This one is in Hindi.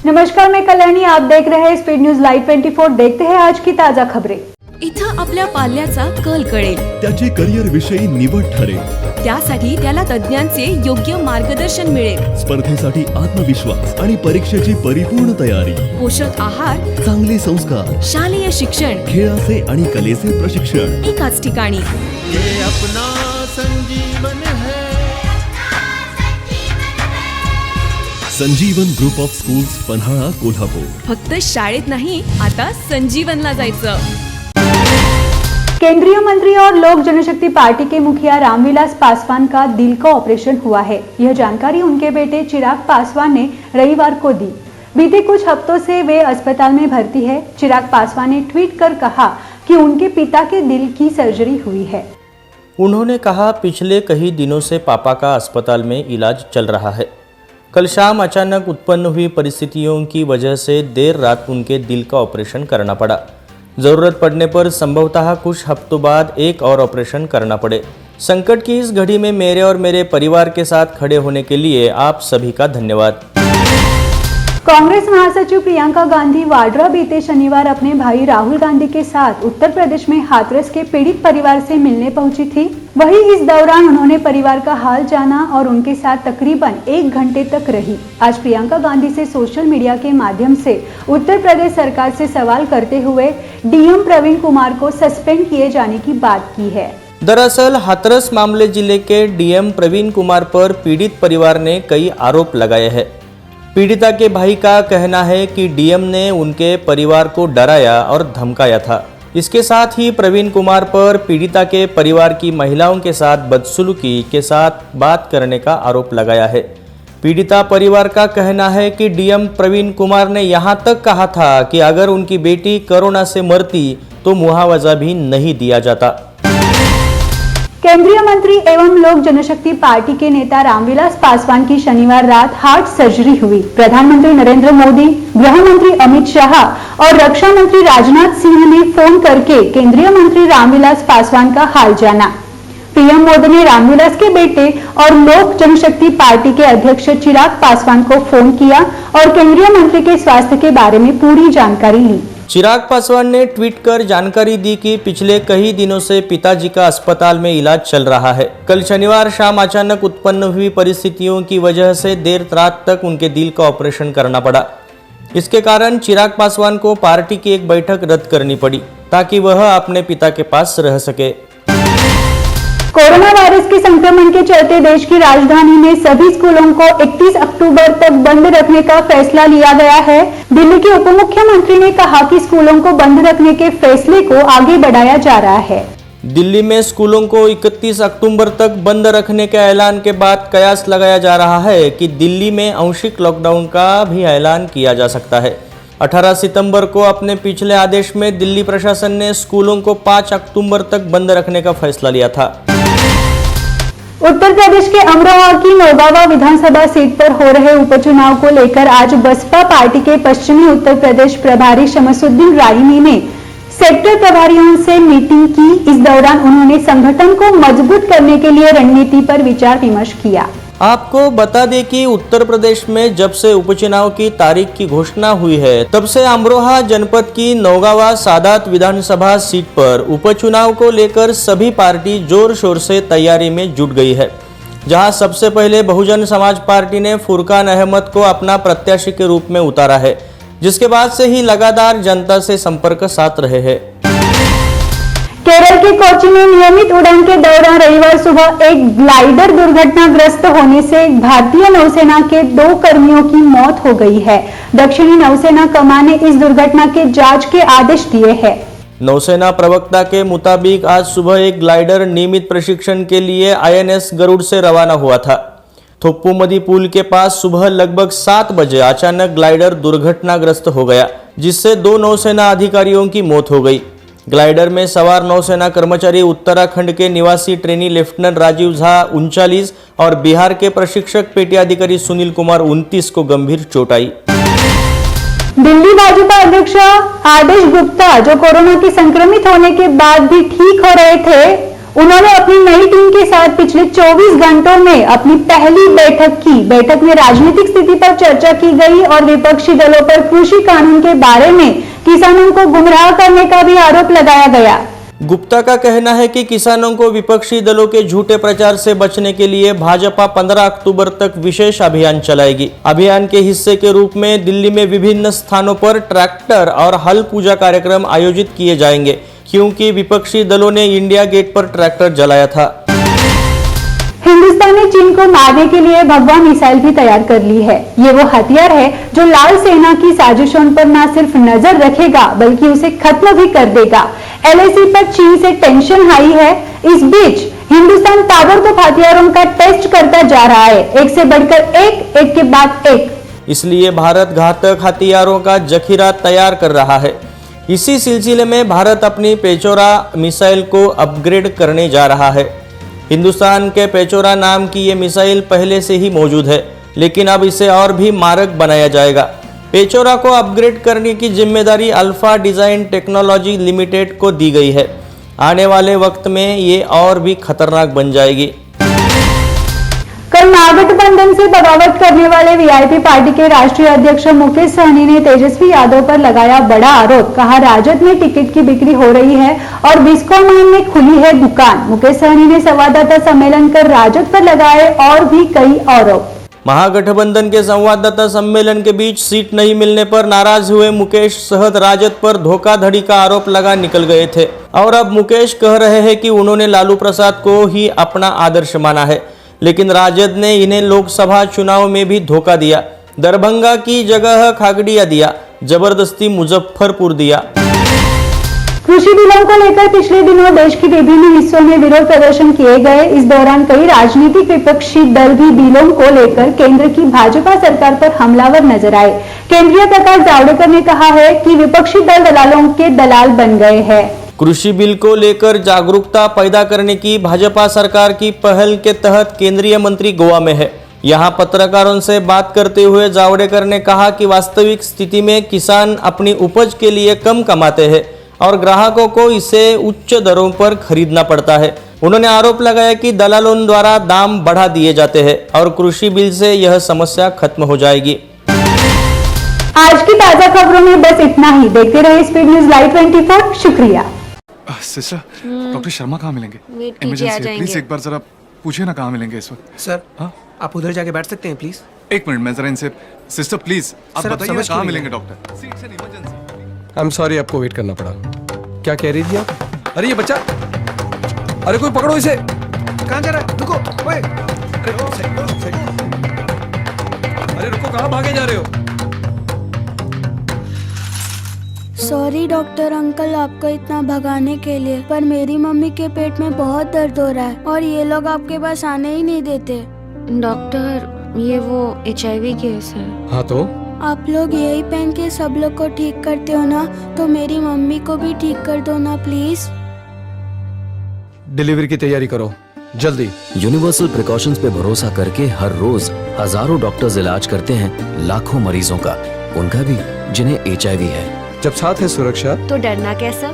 नमस्कार, मैं कल्याणी। आप देख रहे हैं स्पीड न्यूज लाइव 24। देखते हैं आज की ताजा खबरें। इथं आपल्या पाल्याचा कल कळेल, त्याचे करिअर विषयी निवड ठरेल, त्यासाठी त्याला तज्ञांचे योग्य मार्गदर्शन मिळेल। स्पर्धेसाठी आत्मविश्वास आणि परीक्षेची परिपूर्ण तयारी, पोषक आहार, चांगले संस्कार, शालेय शिक्षण, खेळाचे आणि कलेचे प्रशिक्षण एकाच ठिकाणी। ये अपना संजीवन है। Sanjeevan group of schools, Panhala, Kolhapur. फक्त शाळेत नाही, आता संजीवनला जायचं। केंद्रीय मंत्री और लोक जनशक्ति पार्टी के मुखिया रामविलास पासवान का दिल का ऑपरेशन हुआ है। यह जानकारी उनके बेटे चिराग पासवान ने रविवार को दी। बीते कुछ हफ्तों से वे अस्पताल में भर्ती है। चिराग पासवान ने ट्वीट कर कहा कि उनके पिता के दिल की सर्जरी हुई है। उन्होंने कहा, पिछले कई दिनों से पापा का अस्पताल में इलाज चल रहा है। कल शाम अचानक उत्पन्न हुई परिस्थितियों की वजह से देर रात उनके दिल का ऑपरेशन करना पड़ा। ज़रूरत पड़ने पर संभवतः कुछ हफ्तों बाद एक और ऑपरेशन करना पड़े। संकट की इस घड़ी में मेरे और मेरे परिवार के साथ खड़े होने के लिए आप सभी का धन्यवाद। कांग्रेस महासचिव प्रियंका गांधी वाड्रा बीते शनिवार अपने भाई राहुल गांधी के साथ उत्तर प्रदेश में हाथरस के पीड़ित परिवार से मिलने पहुंची थी। वहीं इस दौरान उन्होंने परिवार का हाल जाना और उनके साथ तकरीबन 1 घंटे तक रही। आज प्रियंका गांधी से सोशल मीडिया के माध्यम से उत्तर प्रदेश सरकार से सवाल करते हुए डीएम प्रवीण कुमार को सस्पेंड किए जाने की बात की है। दरअसल हाथरस मामले जिले के डीएम प्रवीण कुमार पर पीड़ित परिवार ने कई आरोप लगाए हैं। पीड़िता के भाई का कहना है कि डीएम ने उनके परिवार को डराया और धमकाया था। इसके साथ ही प्रवीण कुमार पर पीड़िता के परिवार की महिलाओं के साथ बदसलूकी के साथ बात करने का आरोप लगाया है। पीड़िता परिवार का कहना है कि डीएम प्रवीण कुमार ने यहां तक कहा था कि अगर उनकी बेटी कोरोना से मरती तो मुआवजा भी नहीं दिया जाता। केंद्रीय मंत्री एवं लोक जनशक्ति पार्टी के नेता रामविलास पासवान की शनिवार रात हार्ट सर्जरी हुई। प्रधानमंत्री नरेंद्र मोदी, गृह मंत्री अमित शाह और रक्षा मंत्री राजनाथ सिंह ने फोन करके केंद्रीय मंत्री रामविलास पासवान का हाल जाना। पीएम मोदी ने रामविलास के बेटे और लोक जनशक्ति पार्टी के अध्यक्ष चिराग पासवान को फोन किया और केंद्रीय मंत्री के स्वास्थ्य के बारे में पूरी जानकारी ली। चिराग पासवान ने ट्वीट कर जानकारी दी कि पिछले कई दिनों से पिताजी का अस्पताल में इलाज चल रहा है। कल शनिवार शाम अचानक उत्पन्न हुई परिस्थितियों की वजह से देर रात तक उनके दिल का ऑपरेशन करना पड़ा। इसके कारण चिराग पासवान को पार्टी की एक बैठक रद्द करनी पड़ी ताकि वह अपने पिता के पास रह सके। कोरोना वायरस के संक्रमण के चलते देश की राजधानी में सभी स्कूलों को 31 अक्टूबर तक बंद रखने का फैसला लिया गया है। दिल्ली के उप मुख्यमंत्री ने कहा कि स्कूलों को बंद रखने के फैसले को आगे बढ़ाया जा रहा है। दिल्ली में स्कूलों को 31 अक्टूबर तक बंद रखने के ऐलान के बाद कयास लगाया जा रहा है कि दिल्ली में आंशिक लॉकडाउन का भी ऐलान किया जा सकता है। 18 सितंबर को अपने पिछले आदेश में दिल्ली प्रशासन ने स्कूलों को 5 अक्टूबर तक बंद रखने का फैसला लिया था। उत्तर प्रदेश के अमरोहा की नौगावा विधानसभा सीट पर हो रहे उपचुनाव को लेकर आज बसपा पार्टी के पश्चिमी उत्तर प्रदेश प्रभारी शमसुद्दीन रायनी ने सेक्टर प्रभारियों से मीटिंग की। इस दौरान उन्होंने संगठन को मजबूत करने के लिए रणनीति पर विचार विमर्श किया। आपको बता दें कि उत्तर प्रदेश में जब से उपचुनाव की तारीख की घोषणा हुई है तब से अमरोहा जनपद की नौगावा सादात विधानसभा सीट पर उपचुनाव को लेकर सभी पार्टी जोर शोर से तैयारी में जुट गई है। जहां सबसे पहले बहुजन समाज पार्टी ने फुरकान अहमद को अपना प्रत्याशी के रूप में उतारा है, जिसके बाद से ही लगातार जनता से संपर्क साध रहे हैं। केरल के कोच्चि में नियमित उड़ान के दौरान रविवार सुबह एक ग्लाइडर दुर्घटनाग्रस्त होने से भारतीय नौसेना के 2 कर्मियों की मौत हो गई है। दक्षिणी नौसेना कमान ने इस दुर्घटना के जांच के आदेश दिए हैं। नौसेना प्रवक्ता के मुताबिक आज सुबह एक ग्लाइडर नियमित प्रशिक्षण के लिए INS गरुड़ से रवाना हुआ था। थोप्पुमदी पुल के पास सुबह लगभग 7 बजे अचानक ग्लाइडर दुर्घटनाग्रस्त हो गया, जिससे 2 नौसेना अधिकारियों की मौत हो गई। ग्लाइडर में सवार नौसेना कर्मचारी उत्तराखंड के निवासी ट्रेनी लेफ्टिनेंट राजीव झा 39 और बिहार के प्रशिक्षक पेटी अधिकारी सुनील कुमार 29 को गंभीर चोट आई। दिल्ली भाजपा अध्यक्ष आदेश गुप्ता, जो कोरोना के संक्रमित होने के बाद भी ठीक हो रहे थे, उन्होंने अपनी नई टीम के साथ पिछले 24 घंटों में अपनी पहली बैठक की। बैठक में राजनीतिक स्थिति पर चर्चा की गई और विपक्षी दलों पर कृषि कानून के बारे में किसानों को गुमराह करने का भी आरोप लगाया गया। गुप्ता का कहना है कि किसानों को विपक्षी दलों के झूठे प्रचार से बचने के लिए भाजपा 15 अक्टूबर तक विशेष अभियान चलाएगी। अभियान के हिस्से के रूप में दिल्ली में विभिन्न स्थानों पर ट्रैक्टर और हल पूजा कार्यक्रम आयोजित किए जाएंगे, क्योंकि विपक्षी दलों ने इंडिया गेट पर ट्रैक्टर जलाया था। हिंदुस्तान ने चीन को मारने के लिए भगवा मिसाइल भी तैयार कर ली है। ये वो हथियार है जो लाल सेना की साजिशों पर न सिर्फ नजर रखेगा बल्कि उसे खत्म भी कर देगा। LAC पर चीन से टेंशन हाई है। इस बीच हिंदुस्तान ताबड़तोड़ हथियारों का टेस्ट करता जा रहा है, एक से बढ़कर एक के बाद एक। इसलिए भारत घातक हथियारों का जखीरा तैयार कर रहा है। इसी सिलसिले में भारत अपनी पेचोरा मिसाइल को अपग्रेड करने जा रहा है। हिंदुस्तान के पेचोरा नाम की ये मिसाइल पहले से ही मौजूद है, लेकिन अब इसे और भी मारक बनाया जाएगा। पेचोरा को अपग्रेड करने की जिम्मेदारी अल्फा डिजाइन टेक्नोलॉजी लिमिटेड को दी गई है। आने वाले वक्त में ये और भी खतरनाक बन जाएगी। कल महागठबंधन से बगावत करने वाले वीआईपी पार्टी के राष्ट्रीय अध्यक्ष मुकेश सहनी ने तेजस्वी यादव पर लगाया बड़ा आरोप। कहा, राजद में टिकट की बिक्री हो रही है और बिस्कॉइन में खुली है दुकान। मुकेश सहनी ने संवाददाता सम्मेलन कर राजद पर लगाए और भी कई आरोप। महागठबंधन के संवाददाता सम्मेलन के बीच सीट नहीं मिलने पर नाराज हुए मुकेश सहद राजद पर धोखाधड़ी का आरोप लगा निकल गए थे और अब मुकेश कह रहे हैं कि उन्होंने लालू प्रसाद को ही अपना आदर्श माना है, लेकिन राजद ने इन्हें लोकसभा चुनाव में भी धोखा दिया। दरभंगा की जगह खागड़िया दिया, जबरदस्ती मुजफ्फरपुर दिया। कृषि बिलों को लेकर पिछले दिनों देश के विभिन्न हिस्सों में विरोध प्रदर्शन किए गए। इस दौरान कई राजनीतिक विपक्षी दल भी बिलों को लेकर केंद्र की भाजपा सरकार पर हमलावर नजर आए। केंद्रीय प्रकाश जावड़ेकर ने कहा है कि विपक्षी दल दलालों के दलाल बन गए हैं। कृषि बिल को लेकर जागरूकता पैदा करने की भाजपा सरकार की पहल के तहत केंद्रीय मंत्री गोवा में है। यहां पत्रकारों से बात करते हुए जावड़ेकर ने कहा कि वास्तविक स्थिति में किसान अपनी उपज के लिए कम कमाते हैं और ग्राहकों को इसे उच्च दरों पर खरीदना पड़ता है। उन्होंने आरोप लगाया कि दलालों द्वारा दाम बढ़ा दिए जाते हैं और कृषि बिल से यह समस्या खत्म हो जाएगी। आज की ताजा खबरों में बस इतना ही। देखते रहिए स्पीड न्यूज लाइव 24। शुक्रिया। सिस्टर, डॉक्टर शर्मा कहाँ मिलेंगे? वेट कीजिए, आ इमरजेंसी है, जाएंगे। प्लीज एक बार जरा पूछिए ना कहाँ मिलेंगे इस वक्त। सर, हाँ? आप उधर जाके बैठ सकते हैं प्लीज। एक मिनट, मैं जरा इनसे। सिस्टर प्लीज आप सर, आप बताइए समझ कहाँ क्यों नहीं मिलेंगे रहे? Doctor? Seats and emergency. I am sorry, आपको वेट करना पड़ा। क्या कह रही थी आप? अरे ये बच्चा, अरे कोई पकड़ो इसे। कहाँ जा रहा है? रुको, ओए। अरे अरे रुको, कहाँ भागे जा रहे हो? सॉरी डॉक्टर अंकल आपको इतना भगाने के लिए, पर मेरी मम्मी के पेट में बहुत दर्द हो रहा है और ये लोग आपके पास आने ही नहीं देते। डॉक्टर, ये वो HIV केस है। हाँ तो आप लोग यही पहन के सब लोग को ठीक करते हो ना, तो मेरी मम्मी को भी ठीक कर दो ना प्लीज। डिलीवरी की तैयारी करो जल्दी। यूनिवर्सल प्रिकॉशंस पे भरोसा करके हर रोज हजारों डॉक्टर्स इलाज करते हैं लाखों मरीजों का, उनका भी जिन्हें HIV है। जब साथ है सुरक्षा तो डरना कैसा?